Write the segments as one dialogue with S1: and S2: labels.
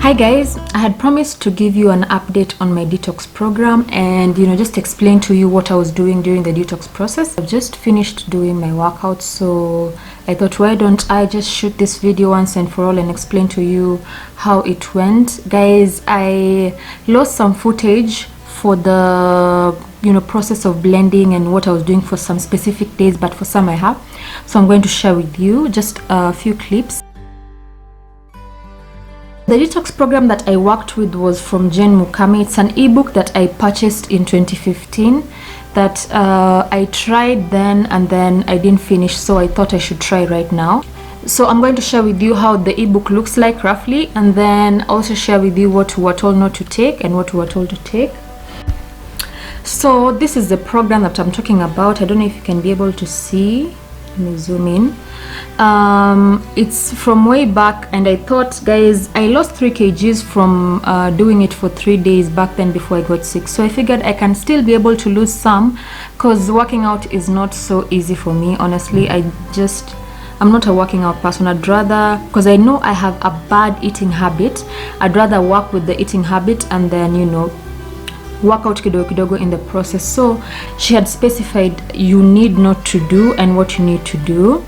S1: Hi guys, I had promised to give you an update on my detox program and just explain to you what I was doing during the detox process. I've just finished doing my workout, so I thought, why don't I just shoot this video once and for all and explain to you how it went. Guys, I lost some footage for the process of blending and what I was doing for some specific days, but for some I have, so I'm going to share with you just a few clips. The detox program that I worked with was from Jane Mukami. It's an ebook that I purchased in 2015 that I tried then and then I didn't finish, so I thought I should try right now. So I'm going to share with you how the ebook looks like roughly, and then also share with you what we were told not to take and what we were told to take. So this is the program that I'm talking about. I don't know if you can be able to see. Let me zoom in. It's from way back, and I thought, guys, I lost 3 kgs from doing it for 3 days back then before I got sick, so I figured I can still be able to lose some, because working out is not so easy for me, honestly. I'm not a working out person. I'd rather, because I know I have a bad eating habit, I'd rather work with the eating habit and then work out kidogo kidogo in the process. So she had specified you need not to do and what you need to do.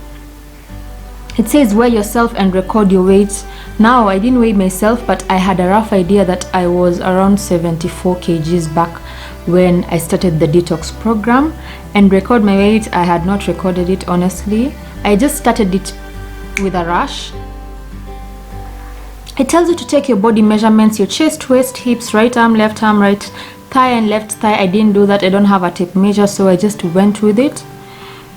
S1: It says weigh yourself and record your weight. Now I didn't weigh myself, but I had a rough idea that I was around 74 kgs back when I started the detox program. And record my weight, I had not recorded it, honestly. I just started it with a rush. It tells you to take your body measurements, your chest, waist, hips, right arm, right thigh and left thigh. I didn't do that. I don't have a tape measure, so I just went with it.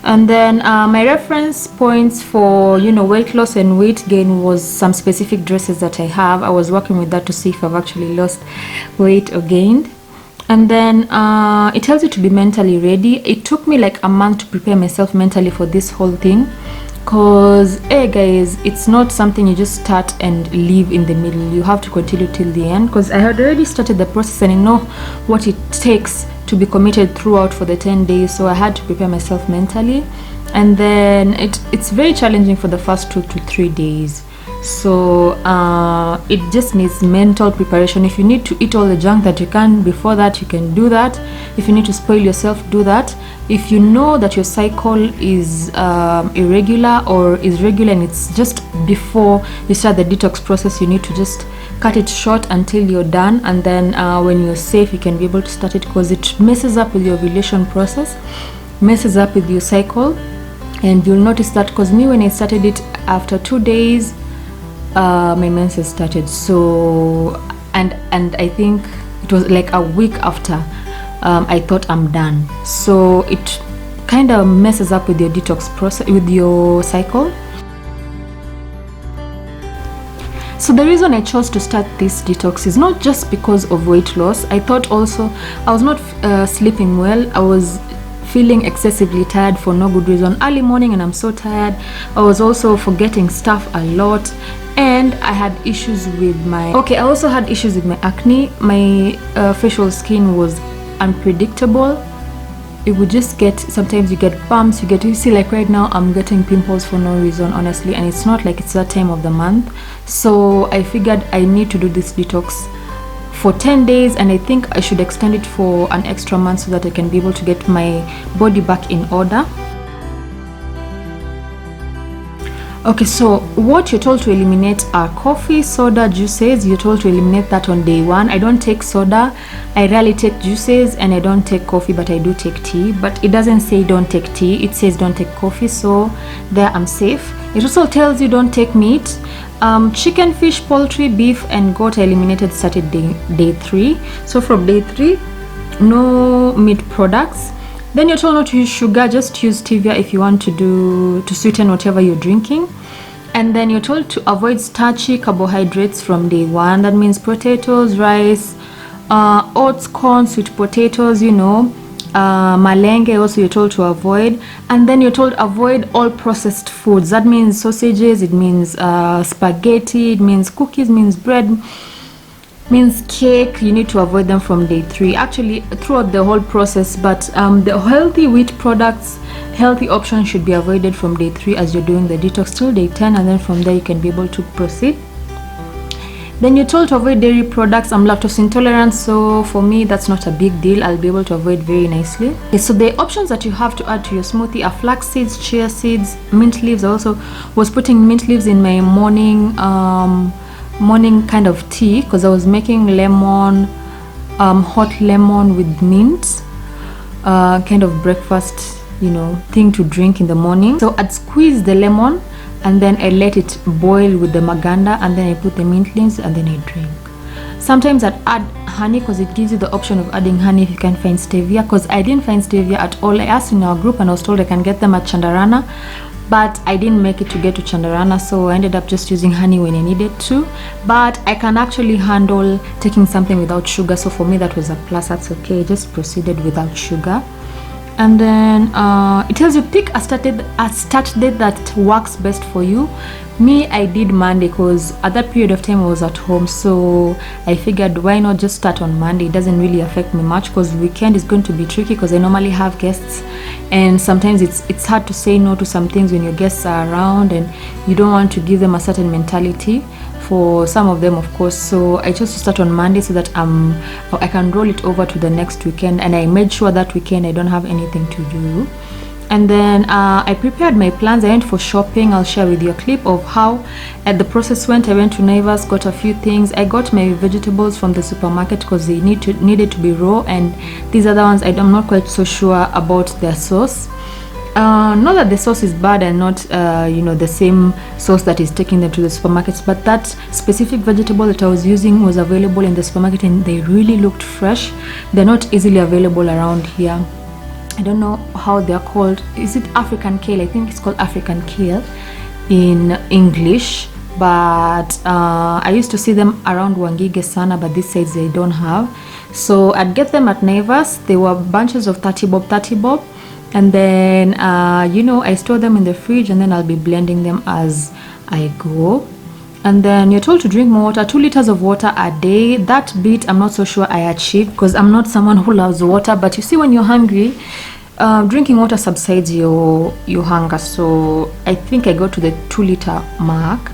S1: And then my reference points for weight loss and weight gain was some specific dresses that I have. I was working with that to see if I've actually lost weight or gained. And then it tells you to be mentally ready. It took me like a month to prepare myself mentally for this whole thing, because guys, it's not something you just start and leave in the middle. You have to continue till the end, because I had already started the process and I know what it takes to be committed throughout for the 10 days, so I had to prepare myself mentally. And then it's very challenging for the first 2 to 3 days, so it just needs mental preparation. If you need to eat all the junk that you can before that, you can do that. If you need to spoil yourself, do that. If you know that your cycle is irregular or is regular and it's just before you start the detox process, you need to just cut it short until you're done, and then when you're safe, you can be able to start it, because it messes up with your ovulation process, messes up with your cycle. And you'll notice that, because me, when I started it, after 2 days my menses started. So and I think it was like a week after I thought I'm done. So it kind of messes up with your detox process, with your cycle. So the reason I chose to start this detox is not just because of weight loss. I thought also I was not sleeping well. I was feeling excessively tired for no good reason. Early morning and I'm so tired. I was also forgetting stuff a lot, and I had issues with my I also had issues with my acne. My facial skin was unpredictable. It would just sometimes you get bumps, you see, like right now I'm getting pimples for no reason, honestly, and it's not like it's that time of the month. So I figured I need to do this detox for 10 days, and I think I should extend it for an extra month so that I can be able to get my body back in order. Okay, so what you're told to eliminate are coffee, soda, juices. You're told to eliminate that on day 1. I don't take soda, I rarely take juices, and I don't take coffee, but I do take tea. But it doesn't say don't take tea, it says don't take coffee, so there I'm safe. It also tells you don't take meat. Chicken, fish, poultry, beef and goat I eliminated started day 3. So from day 3, no meat products. Then you're told not to use sugar, just use stevia if you want to sweeten whatever you're drinking. And then you're told to avoid starchy carbohydrates from day 1. That means potatoes, rice, oats, corn, sweet potatoes, malenge also you're told to avoid. And then you're told avoid all processed foods. That means sausages, it means spaghetti, it means cookies, means bread, means cake. You need to avoid them from day 3, actually throughout the whole process, but the healthy wheat products, healthy options should be avoided from day 3 as you're doing the detox till day 10, and then from there you can be able to proceed. Then you're told to avoid dairy products. I'm lactose intolerant, so for me that's not a big deal. I'll be able to avoid very nicely. Okay, so the options that you have to add to your smoothie are flax seeds, chia seeds, mint leaves. I also was putting mint leaves in my morning kind of tea, because I was making lemon, hot lemon with mint, kind of breakfast, you know, thing to drink in the morning. So I'd squeeze the lemon and then I let it boil with the maganda, and then I put the mint leaves and then I drink. Sometimes I'd add honey, because it gives you the option of adding honey if you can find stevia, because I didn't find stevia at all. I asked in our group and I was told I can get them at Chandarana, but I didn't make it to get to Chandarana, so I ended up just using honey when I needed to. But I can actually handle taking something without sugar, so for me that was a plus. That's okay. I just proceeded without sugar. And then it tells you pick a start date that works best for you. Me, I did Monday, because at that period of time I was at home, so I figured why not just start on Monday. It doesn't really affect me much, because weekend is going to be tricky, because I normally have guests, and sometimes it's hard to say no to some things when your guests are around and you don't want to give them a certain mentality. For some of them, of course. So I chose to start on Monday so that I can roll it over to the next weekend, and I made sure that weekend I don't have anything to do. And then I prepared my plans. I went for shopping. I'll share with you a clip of how the process went. I went to Naivas, got a few things. I got my vegetables from the supermarket because they needed to be raw, and these other ones I'm not quite so sure about their sauce. Not that the sauce is bad and not the same sauce that is taking them to the supermarkets, but that specific vegetable that I was using was available in the supermarket and they really looked fresh. They're not easily available around here. I don't know how they're called. Is it African kale? I think it's called African kale in English, but I used to see them around Wangige Sana, but these sides they don't have. So I'd get them at Naivas. They were bunches of 30 bob, and then I store them in the fridge, and then I'll be blending them as I go. And then you're told to drink more water, 2 liters of water a day. That bit I'm not so sure I achieved, because I'm not someone who loves water, but you see, when you're hungry, drinking water subsides your hunger. So I think I got to the 2-liter mark.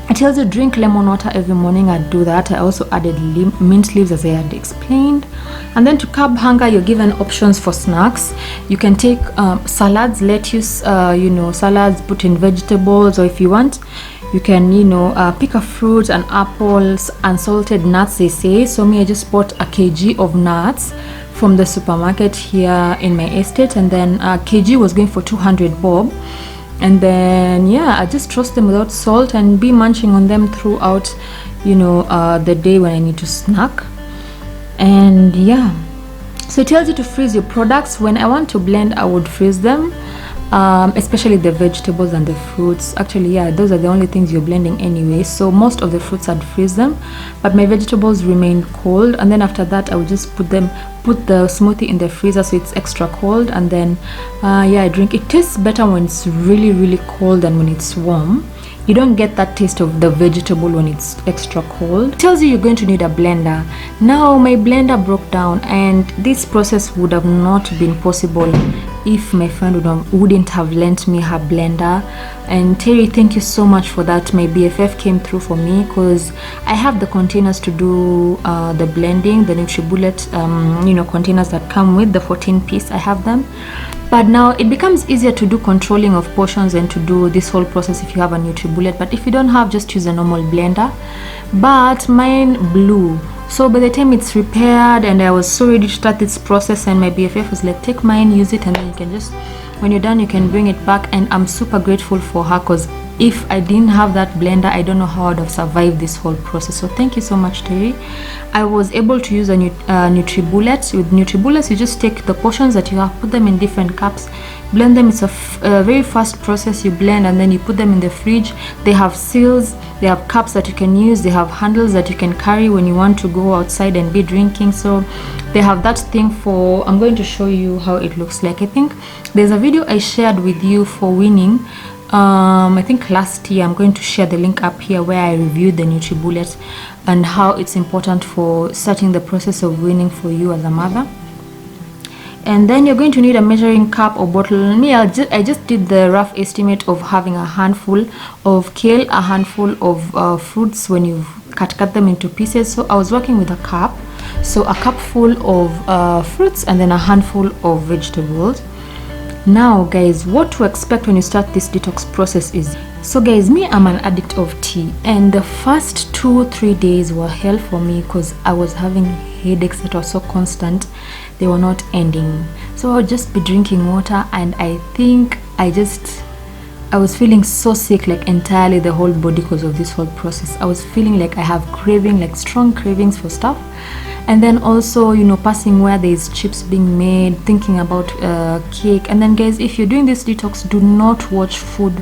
S1: It tells you drink lemon water every morning. I do that. I also added mint leaves, as I had explained. And then to curb hunger, you're given options for snacks. You can take salads, lettuce, salads, put in vegetables, or if you want, you can pick a fruit, an apples, unsalted nuts, they say. So me, I just bought a kg of nuts from the supermarket here in my estate, and then a kg was going for 200 bob. And then I just roast them without salt and be munching on them throughout the day when I need to snack. And so it tells you to freeze your products. When I want to blend, I would freeze them, especially the vegetables and the fruits. Actually, those are the only things you're blending anyway, so most of the fruits I'd freeze them, but my vegetables remain cold. And then after that, I would just put the smoothie in the freezer so it's extra cold, and then I drink. It tastes better when it's really, really cold than when it's warm. You don't get that taste of the vegetable when it's extra cold. It tells you you're going to need a blender. Now my blender broke down, and this process would have not been possible if my friend wouldn't have lent me her blender. And Terry, thank you so much for that. My BFF came through for me, because I have the containers to do the blending, the NutriBullet containers that come with the 14-piece. I have them. But now it becomes easier to do controlling of portions and to do this whole process if you have a NutriBullet. But if you don't have, just use a normal blender. But mine blew. So by the time it's repaired and I was so ready to start this process, and my BFF was like, take mine, use it, and then you can just, when you're done, you can bring it back. And I'm super grateful for her, because if I didn't have that blender, I don't know how I'd have survived this whole process. So thank you so much, Terry. I was able to use a NutriBullet. With NutriBullets, you just take the portions that you have, put them in different cups, blend them. It's a very fast process. You blend and then you put them in the fridge. They have seals, they have cups that you can use, they have handles that you can carry when you want to go outside and be drinking. So they have that thing for, I'm going to show you how it looks like. I think there's a video I shared with you for winning, I think last year. I'm going to share the link up here where I reviewed the NutriBullet and how it's important for starting the process of winning for you as a mother. And then you're going to need a measuring cup or bottle. Me, I just did the rough estimate of having a handful of kale, a handful of fruits when you've cut them into pieces. So I was working with a cup, so a cup full of fruits and then a handful of vegetables. Now guys, what to expect when you start this detox process is, so guys, me, I'm an addict of tea, and the first 2-3 days were hell for me because I was having headaches that were so constant, they were not ending. So I would just be drinking water, and I think I was feeling so sick, like entirely the whole body, because of this whole process. I was feeling like I have craving, like strong cravings for stuff. And then also, you know, passing where there's chips being made, thinking about cake. And then guys, if you're doing this detox, do not watch food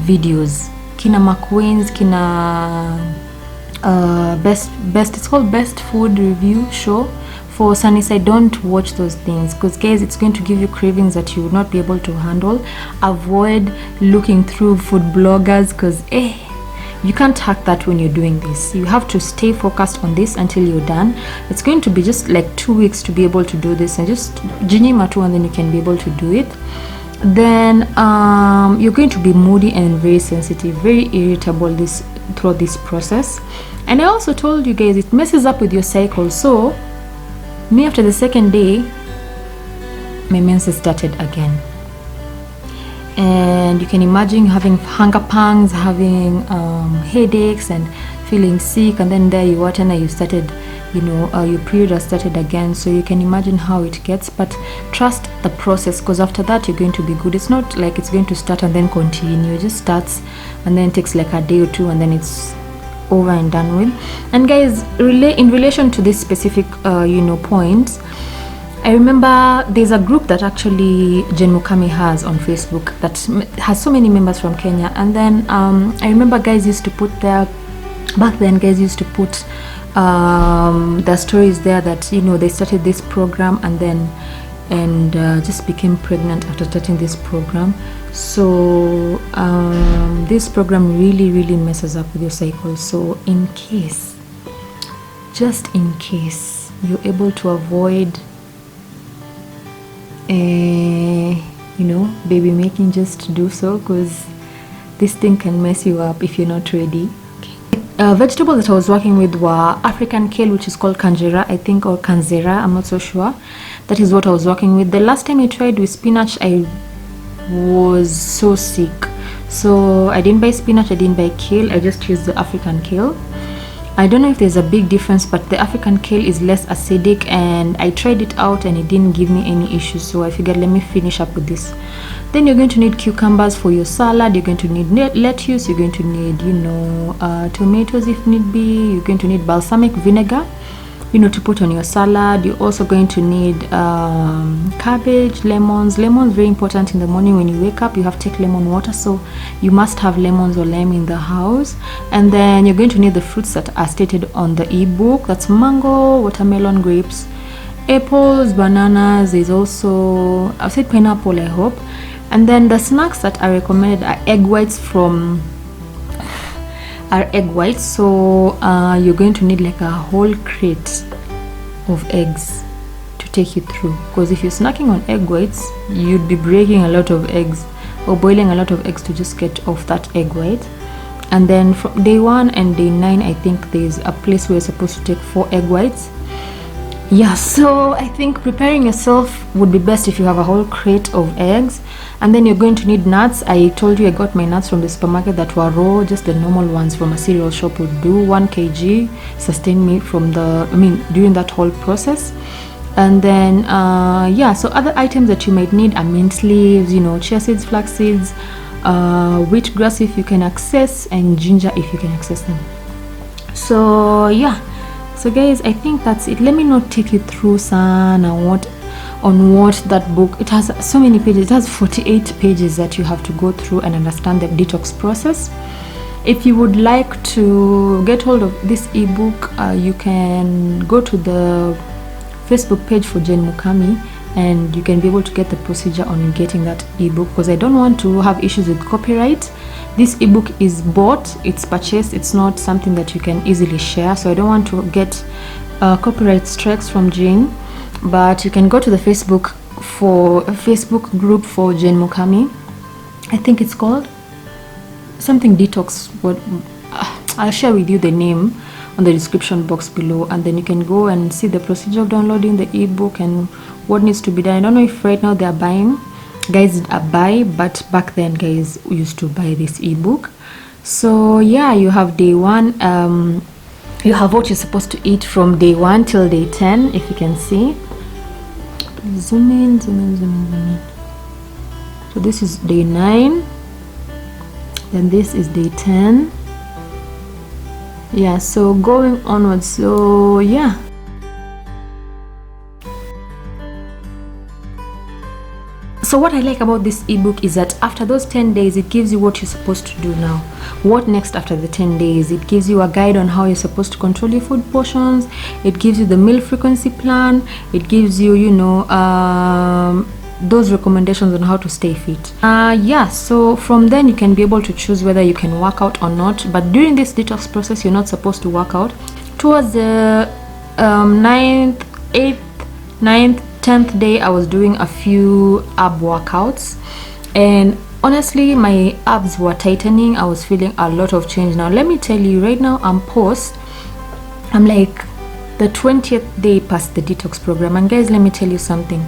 S1: videos. Kina McQueen's, Kina best it's called Best Food Review Show for Sunnyside. Don't watch those things, because guys, it's going to give you cravings that you would not be able to handle. Avoid looking through food bloggers, because you can't hack that when you're doing this. You have to stay focused on this until you're done. It's going to be just like 2 weeks to be able to do this, and just jinyima and then you can be able to do it. Then you're going to be moody and very sensitive, very irritable throughout this process. And I also told you guys, it messes up with your cycle. So me, after the second day, my menses started again. And you can imagine having hunger pangs, having headaches and feeling sick, and then there you are, and you started, you know, your period has started again. So you can imagine how it gets, but trust the process, because after that you're going to be good. It's not like it's going to start and then continue. It just starts and then it takes like a day or two and then it's over and done with. And guys, in relation to this specific you know, points, I remember there's a group that actually Jane Mukami has on Facebook that has so many members from Kenya. And then I remember guys used to put their, back then guys used to put their stories there that, you know, they started this program and just became pregnant after starting this program. So this program really messes up with your cycle. So in case, just in case you're able to avoid you know, baby making, just do so, because this thing can mess you up if you're not ready. Vegetables that I was working with were African kale, which is called kanjera, I think, or kanzera, I'm not so sure. That is what I was working with. The last time I tried with spinach, I was so sick, so I didn't buy spinach, I didn't buy kale, I just used the African kale. I don't know if there's a big difference, but the African kale is less acidic, and I tried it out and it didn't give me any issues, so I figured let me finish up with this. Then you're going to need cucumbers for your salad, you're going to need lettuce, you're going to need, you know, tomatoes if need be, you're going to need balsamic vinegar, you know, to put on your salad. You're also going to need cabbage, lemons. Lemons, very important in the morning when you wake up. You have to take lemon water, so you must have lemons or lime in the house. And then you're going to need the fruits that are stated on the ebook. That's mango, watermelon, grapes, apples, bananas. There's also, I've said pineapple, I hope. And then the snacks that are recommended are egg whites so you're going to need like a whole crate of eggs to take you through, because if you're snacking on egg whites, you'd be breaking a lot of eggs or boiling a lot of eggs to just get off that egg white. And then from day 1 and day 9, I think there's a place where you're supposed to take 4 egg whites. Yeah, so I think preparing yourself would be best if you have a whole crate of eggs. And then you're going to need nuts. I told you I got my nuts from the supermarket that were raw, just the normal ones from a cereal shop would do. 1 kg sustained me from during that whole process. And then yeah, so other items that you might need are mint leaves, you know, chia seeds, flax seeds, wheatgrass if you can access, and ginger if you can access them. So yeah, so guys, I think that's it. Let me not take you through on what that book, it has so many pages. It has 48 pages that you have to go through and understand the detox process. If you would like to get hold of this ebook, you can go to the Facebook page for Jane Mukami, and you can be able to get the procedure on getting that ebook, because I don't want to have issues with copyright. This ebook is bought, it's purchased, it's not something that you can easily share, so I don't want to get copyright strikes from Jane. But you can go to the Facebook group for Jane Mukami. I think it's called something detox. I'll share with you the name on the description box below, and then you can go and see the procedure of downloading the ebook and what needs to be done. I don't know if right now they are buying, guys are buy, but back then guys used to buy this ebook. So yeah, you have day 1, you have what you're supposed to eat from day 1 till day 10, if you can see. Zoom in, zoom in, zoom in, zoom in. So this is day 9, then this is day 10. Yeah, so going onwards. So yeah, so what I like about this ebook is that after those 10 days it gives you what you're supposed to do now. What next after the 10 days? It gives you a guide on how you're supposed to control your food portions. It gives you the meal frequency plan. It gives you, you know, those recommendations on how to stay fit. Yeah, so from then you can be able to choose whether you can work out or not. But during this detox process you're not supposed to work out. Towards the 9th, 8th, 9th, 10th day I was doing a few ab workouts, and honestly my abs were tightening. I was feeling a lot of change. Now let me tell you, right now I'm like the 20th day past the detox program, and guys, let me tell you something.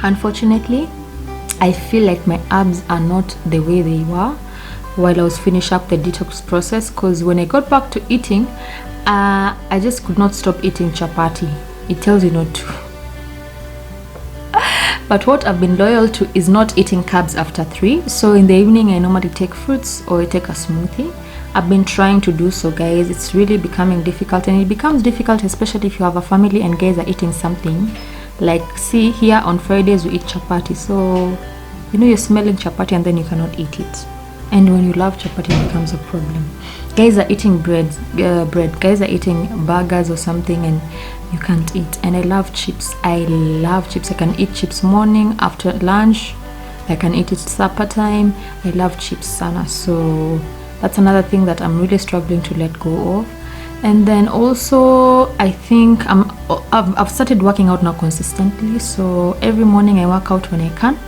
S1: Unfortunately, I feel like my abs are not the way they were while I was finishing up the detox process, because when I got back to eating, I just could not stop eating chapati. It tells you not to. But what I've been loyal to is not eating carbs after 3. So in the evening I normally take fruits or I take a smoothie. I've been trying to do so, guys. It's really becoming difficult, and it becomes difficult especially if you have a family and guys are eating something. Like, see here on Fridays we eat chapati, so you know you're smelling chapati and then you cannot eat it. And when you love chapati it becomes a problem. Guys are eating bread, guys are eating burgers or something and you can't eat. And I love chips. I love chips. I can eat chips morning, after lunch, I can eat it supper time. I love chips sana. So that's another thing that I'm really struggling to let go of. And then also I think I've started working out now consistently. So every morning I work out when I can.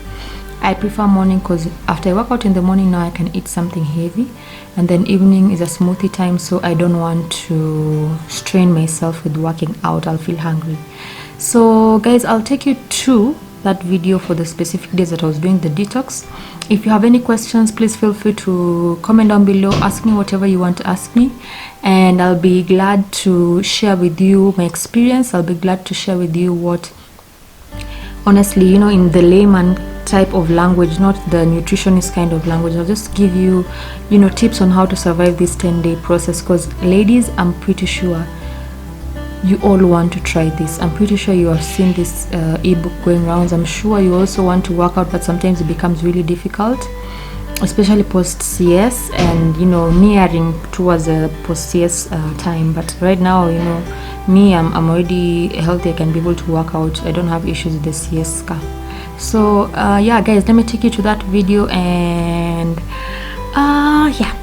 S1: I prefer morning because after I work out in the morning now I can eat something heavy, and then evening is a smoothie time, so I don't want to strain myself with working out. I'll feel hungry. So guys, I'll take you to that video for the specific days that I was doing the detox. If you have any questions, please feel free to comment down below. Ask me whatever you want to ask me, and I'll be glad to share with you my experience. I'll be glad to share with you what, honestly, you know, in the layman type of language, not the nutritionist kind of language. I'll just give you, you know, tips on how to survive this 10-day process, because ladies, I'm pretty sure you all want to try this. I'm pretty sure you have seen this ebook going rounds. I'm sure you also want to work out, but sometimes it becomes really difficult, especially post CS and, you know, nearing towards a post CS time. But right now, you know, me, I'm already healthy. I can be able to work out. I don't have issues with the CS scar. So yeah guys, let me take you to that video, and yeah.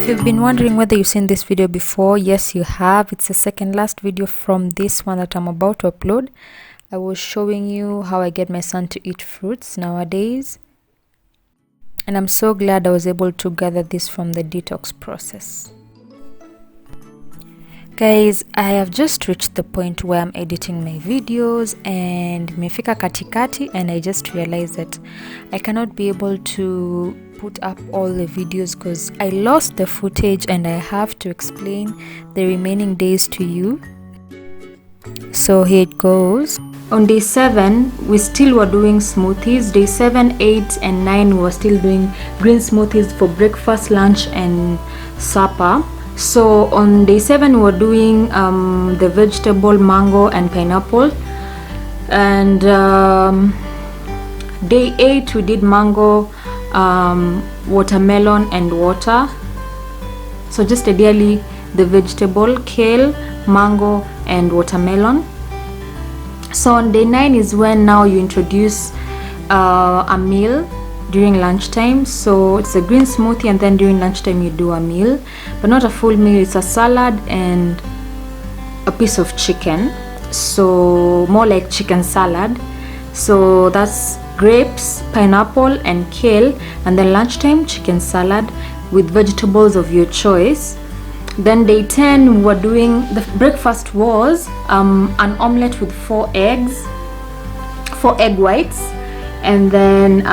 S2: If you've been wondering whether you've seen this video before, yes you have. It's the second last video from this one that I'm about to upload. I was showing you how I get my son to eat fruits nowadays, and I'm so glad I was able to gather this from the detox process. Guys, I have just reached the point where I'm editing my videos and nimefika katikati, and I just realized that I cannot be able to put up all the videos because I lost the footage and I have to explain the remaining days to you. So here it goes.
S1: On day 7 we still were doing smoothies. Day 7, 8 and 9 we were still doing green smoothies for breakfast, lunch and supper. So on day 7 we were doing the vegetable, mango and pineapple, and day 8 we did mango, watermelon and water. So just ideally the vegetable, kale, mango and watermelon. So on day 9 is when now you introduce a meal during lunchtime. So it's a green smoothie, and then during lunchtime you do a meal, but not a full meal. It's a salad and a piece of chicken, so more like chicken salad. So that's grapes, pineapple and kale, and then lunchtime chicken salad with vegetables of your choice. Then day 10 we were doing, the breakfast was an omelette with 4 eggs, 4 egg whites, and then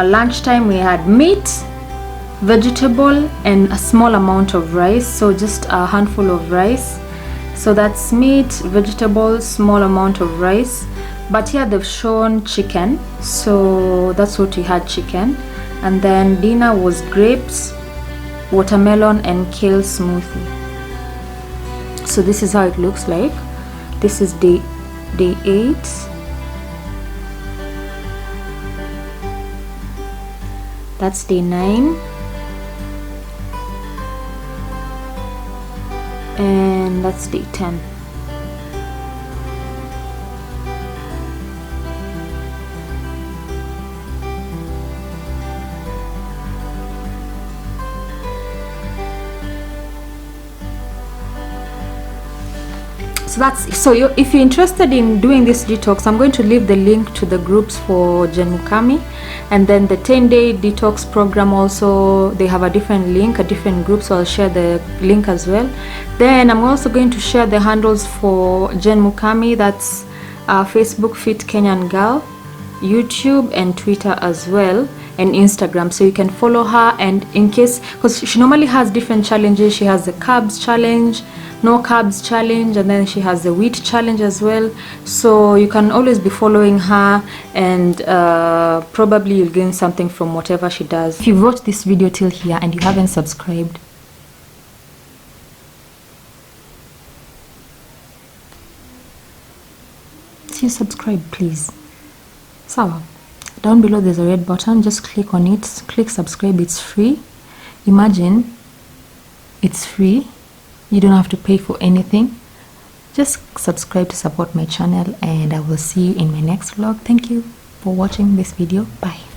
S1: lunchtime we had meat, vegetable and a small amount of rice, so just a handful of rice. So that's meat, vegetables, small amount of rice, but here they've shown chicken, so that's what we had, chicken. And then dinner was grapes, watermelon and kale smoothie. So this is how it looks like. This is day 8. That's day 9, and that's day 10. So if you're interested in doing this detox, I'm going to leave the link to the groups for Jane Mukami, and then the 10-day detox program also, they have a different link, a different group, so I'll share the link as well. Then I'm also going to share the handles for Jane Mukami. That's Facebook Fit Kenyan Girl, YouTube and Twitter as well, and Instagram, so you can follow her. And in case, because she normally has different challenges, she has the carbs challenge, no carbs challenge, and then she has the wheat challenge as well, so you can always be following her, and probably you'll gain something from whatever she does. If you've watched this video till here and you haven't subscribed, subscribe please. Sawa, down below there's a red button, just click on it, click subscribe. It's free. Imagine, it's free. You don't have to pay for anything. Just subscribe to support my channel, and I will see you in my next vlog. Thank you for watching this video. Bye.